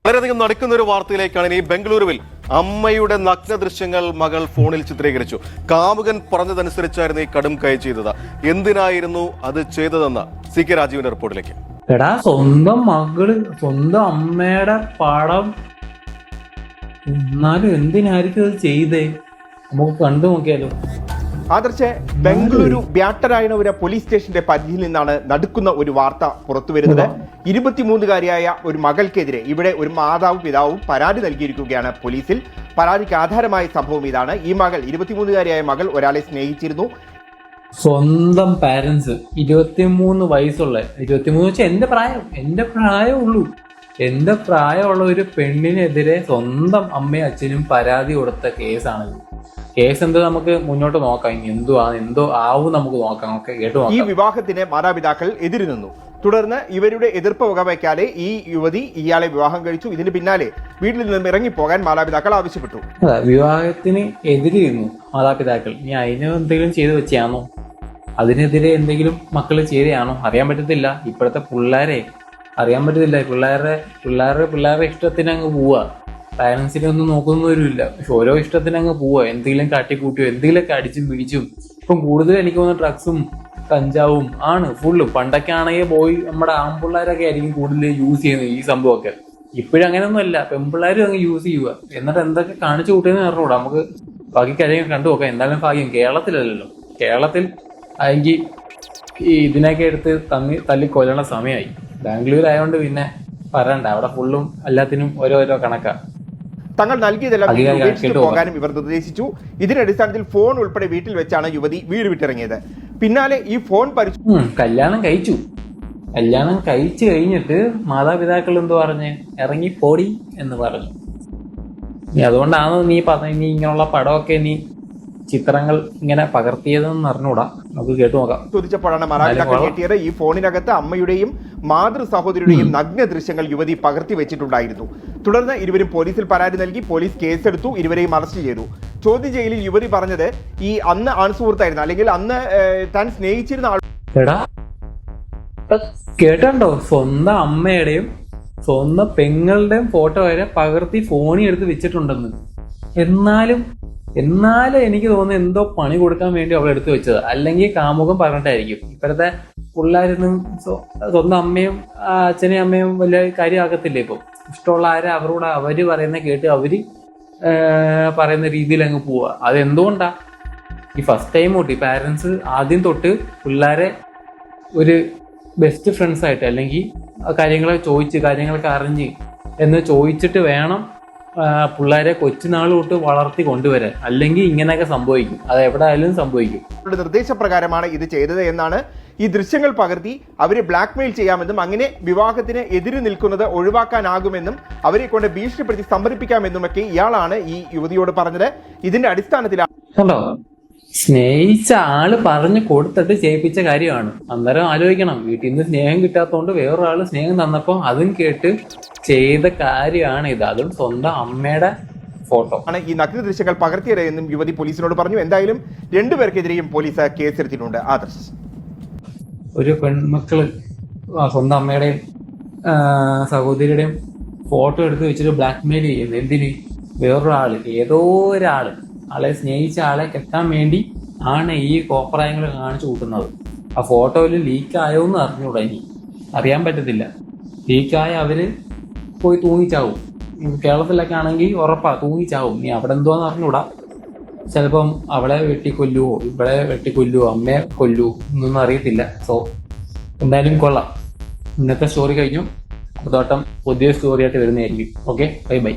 വളരെയധികം നടക്കുന്ന ഒരു വാർത്തയിലേക്കാണ് ഇനി. ബംഗളൂരുവിൽ അമ്മയുടെ നഗ്ന ദൃശ്യങ്ങൾ മകൾ ഫോണിൽ ചിത്രീകരിച്ചു. കാമുകൻ പറഞ്ഞതനുസരിച്ചായിരുന്നു ഈ കടും കൈ ചെയ്തത്. എന്തിനായിരുന്നു അത് ചെയ്തതെന്ന് CK രാജീവിന്റെ റിപ്പോർട്ടിലേക്ക്. എടാ, സ്വന്തം മകള് സ്വന്തം അമ്മയുടെ പടം, എന്നാലും എന്തിനായിരിക്കും അത് ചെയ്തേ? നമുക്ക് കണ്ടു നോക്കിയാലോ. ആദർശ്, ബംഗളൂരു ബ്യാട്ടരായനപുര പോലീസ് സ്റ്റേഷന്റെ പരിധിയിൽ നിന്നാണ് നടുക്കുന്ന ഒരു വാർത്ത പുറത്തുവരുന്നത്. 23-കാരിയായ ഒരു മകൾക്കെതിരെ ഇവിടെ ഒരു മാതാവും പിതാവും പരാതി നൽകിയിരിക്കുകയാണ് പോലീസിൽ. പരാതിക്ക് ആധാരമായ സംഭവം ഇതാണ്. ഈ മകൾ, 23-കാരിയായ മകൾ ഒരാളെ സ്നേഹിച്ചിരുന്നു. സ്വന്തം പാരന്റ്സ്, 23 വയസ്സുള്ള, 23 വെച്ചാൽ എന്റെ പ്രായമുള്ളൂ. എന്റെ പ്രായമുള്ള ഒരു പെണ്ണിനെതിരെ സ്വന്തം അമ്മയും അച്ഛനും പരാതി കൊടുത്ത കേസാണിത്. കേസ് എന്തോ നമുക്ക് മുന്നോട്ട് നോക്കാം. ഇനി എന്തോ ആവും നമുക്ക് നോക്കാം. ഈ വിവാഹത്തിന് മാതാപിതാക്കൾ എതിര് നിന്നു. തുടർന്ന് ഇവരുടെ എതിർപ്പ് വകവയ്ക്കാതെ ഈ യുവതി ഇയാളെ വിവാഹം കഴിച്ചു. ഇതിന് പിന്നാലെ വീട്ടിൽ നിന്നും ഇറങ്ങിപ്പോകാൻ മാതാപിതാക്കൾ ആവശ്യപ്പെട്ടു. വിവാഹത്തിന് എതിരിരുന്നു മാതാപിതാക്കൾ. ഇനി അതിന് എന്തെങ്കിലും ചെയ്തു വെച്ചാണോ, അതിനെതിരെ എന്തെങ്കിലും മക്കൾ ചെയ്തയാണോ അറിയാൻ പറ്റത്തില്ല. ഇപ്പോഴത്തെ പിള്ളേരെ അറിയാൻ പറ്റത്തില്ല. പിള്ളേരുടെ ഇഷ്ടത്തിന് അങ്ങ് പോവുക. പാരൻസിനെ ഒന്നും നോക്കുന്നവരുമില്ല. പക്ഷെ ഓരോ ഇഷ്ടത്തിന് അങ്ങ് പോവുക. എന്തെങ്കിലും കാട്ടിക്കൂട്ടിയോ എന്തെങ്കിലുമൊക്കെ അടിച്ചും പിടിച്ചും. ഇപ്പം കൂടുതൽ എനിക്ക് തോന്നുന്ന ഡ്രഗ്സും കഞ്ചാവും ആണ് ഫുള്ളും. പണ്ടൊക്കെ ആണെങ്കിൽ നമ്മുടെ ആൺപിള്ളേരൊക്കെ ആയിരിക്കും കൂടുതൽ യൂസ് ചെയ്യുന്നത് ഈ സംഭവമൊക്കെ. ഇപ്പോഴും അങ്ങനെയൊന്നും അല്ല, പെൺപിള്ളേരും അങ്ങ് യൂസ് ചെയ്യുക. എന്നിട്ട് എന്തൊക്കെ കാണിച്ചു കൂട്ടിയെന്ന് പറഞ്ഞുകൂടാ. നമുക്ക് ബാക്കി കാര്യങ്ങൾ കണ്ടു നോക്കാം. എന്തായാലും ഭാഗ്യം കേരളത്തിലല്ലല്ലോ. കേരളത്തിൽ ആയെങ്കിൽ ഇതിനൊക്കെ എടുത്ത് തല്ലിക്കൊല്ലണ സമയമായി. ബാംഗ്ലൂർ ആയതുകൊണ്ട് പിന്നെ പറയണ്ട, അവിടെ ഫുള്ളും എല്ലാത്തിനും ഓരോരോ കണക്കാ. തങ്ങൾ നൽകിയതെല്ലാം ഉപേക്ഷിച്ചു പോകാനും ഇവർ നിർദ്ദേശിച്ചു. ഇതിന്റെ അടിസ്ഥാനത്തിൽ ഫോൺ ഉൾപ്പെടെ വീട്ടിൽ വെച്ചാണ് യുവതി വീട് വിട്ടിറങ്ങിയത്. പിന്നാലെ ഈ ഫോൺ കല്യാണം കഴിച്ചു കഴിഞ്ഞിട്ട് മാതാപിതാക്കൾ എന്ത് പറഞ്ഞ് ഇറങ്ങി പോടി എന്ന് പറഞ്ഞു. അതുകൊണ്ടാണ് നീ ഇങ്ങനെയുള്ള പടമൊക്കെ ചിത്രങ്ങൾ ഇങ്ങനെ പകർത്തിയതെന്ന് അറിഞ്ഞൂടാ. നമുക്ക് കേട്ടു നോക്കാം. ചോദിച്ചപ്പോഴാണ് മാതാപിതാക്കൾ കേട്ടിയത്. ഈ ഫോണിനകത്ത് അമ്മയുടെയും മാതൃ സഹോദരിയുടെയും നഗ്ന ദൃശ്യങ്ങൾ യുവതി പകർത്തി വെച്ചിട്ടുണ്ടായിരുന്നു. തുടർന്ന് ഇരുവരും പോലീസിൽ പരാതി നൽകി. പോലീസ് കേസെടുത്തു. ഇരുവരെയും അറസ്റ്റ് ചെയ്തു. ചോദ്യം ചെയ്യലിൽ യുവതി പറഞ്ഞത് ഈ അന്ന് ആൺസുഹൃത്തായിരുന്നു, അല്ലെങ്കിൽ അന്ന് താൻ സ്നേഹിച്ചിരുന്ന ആൾ. എടാ, കേട്ടോ, സ്വന്തം അമ്മയുടെയും സ്വന്തം പെങ്ങളുടെയും ഫോട്ടോ വരെ പകർത്തി ഫോണിൽ എടുത്ത് വെച്ചിട്ടുണ്ടെന്ന്. എന്നാലും എനിക്ക് തോന്നുന്നു എന്തോ പണി കൊടുക്കാൻ വേണ്ടി അവൾ എടുത്തു വെച്ചത്. അല്ലെങ്കിൽ കാമുകം പറഞ്ഞിട്ടായിരിക്കും. ഇപ്പോഴത്തെ പിള്ളേരൊന്നും സ്വന്തം അമ്മയും അച്ഛനെയും അമ്മയും വലിയ കാര്യമാക്കത്തില്ല. ഇപ്പം ഇഷ്ടമുള്ള അവരോട് അവര് പറയുന്ന കേട്ട് അവര് പറയുന്ന രീതിയിൽ അങ്ങ് പോവുക. അതെന്തുകൊണ്ടാ? ഈ ഫസ്റ്റ് ടൈം തൊട്ട് ഈ പാരൻസ് ആദ്യം തൊട്ട് പിള്ളേരെ ഒരു ബെസ്റ്റ് ഫ്രണ്ട്സ് ആയിട്ട്, അല്ലെങ്കിൽ കാര്യങ്ങളൊക്കെ അറിഞ്ഞ് എന്ന് ചോദിച്ചിട്ട് വേണം പിള്ളേരെ കൊച്ചുനാൾ തൊട്ട് വളർത്തി കൊണ്ടുവരാൻ. അല്ലെങ്കിൽ ഇങ്ങനെയൊക്കെ സംഭവിക്കും. അത് എവിടെ ആയാലും സംഭവിക്കും. നിർദ്ദേശപ്രകാരമാണ് ഇത് ചെയ്തത് എന്നാണ്. ഈ ദൃശ്യങ്ങൾ പകർത്തി അവരെ ബ്ലാക്ക്മെയിൽ ചെയ്യാമെന്നും അങ്ങനെ വിവാഹത്തിന് എതിര് നിൽക്കുന്നത് ഒഴിവാക്കാനാകുമെന്നും അവരെ കൊണ്ട് ഭീഷണിപ്പെടുത്തി സമ്മതിപ്പിക്കാമെന്നുമൊക്കെ ഇയാളാണ് ഈ യുവതിയോട് പറഞ്ഞത്. ഇതിന്റെ അടിസ്ഥാനത്തിലാണ് കണ്ടോ, സ്നേഹിച്ച ആള് പറഞ്ഞു കൊടുത്തിട്ട് ചെയ്യിപ്പിച്ച കാര്യമാണ്. അന്നേരം ആലോചിക്കണം, വീട്ടിൽ നിന്ന് സ്നേഹം കിട്ടാത്തതുകൊണ്ട് വേറൊരാള് സ്നേഹം തന്നപ്പോൾ അതും കേട്ട് ചെയ്ത കാര്യമാണ് ഇത്. അതും സ്വന്തം അമ്മയുടെ ഫോട്ടോ ആണ്. ഈ നഗ്ന ദൃശ്യങ്ങൾ പകർത്തിയത് എന്നും യുവതി പോലീസിനോട് പറഞ്ഞു. എന്തായാലും രണ്ടുപേർക്കെതിരെയും പോലീസ് കേസെടുത്തിട്ടുണ്ട്. ആദർശ്, ഒരു പെൺമക്കള് സ്വന്തം അമ്മയുടെയും സഹോദരിയുടെയും ഫോട്ടോ എടുത്ത് വെച്ചിട്ട് ബ്ലാക്ക്മെയിൽ ചെയ്യുന്നു. എന്തിന്? വേറൊരാള്, ഏതോ ഒരാള് ആളെ സ്നേഹിച്ച ആളെ കെട്ടാൻ വേണ്ടി ആണ് ഈ കോപ്രായങ്ങൾ കാണിച്ചു കൂട്ടുന്നത്. ആ ഫോട്ടോയിൽ ലീക്കായോന്ന് അറിഞ്ഞൂടാ. ഇനി അറിയാൻ പറ്റത്തില്ല. ലീക്കായ അവര് പോയി തൂങ്ങിച്ചാവും. കേരളത്തിലൊക്കെ ആണെങ്കിൽ ഉറപ്പാ തൂങ്ങിച്ചാവും. നീ അവിടെ എന്തോന്ന് അറിഞ്ഞൂടാ. ചിലപ്പം അവളെ വെട്ടിക്കൊല്ലുവോ ഇവിടെ വെട്ടിക്കൊല്ലുവോ അമ്മയെ കൊല്ലുവോ എന്നൊന്നും അറിയത്തില്ല. സോ എന്തായാലും കൊള്ളാം. ഇന്നത്തെ സ്റ്റോറി കഴിഞ്ഞു. അടുത്തോട്ടം പുതിയ സ്റ്റോറി ആയിട്ട് വരുന്നതായിരിക്കും. Okay, by.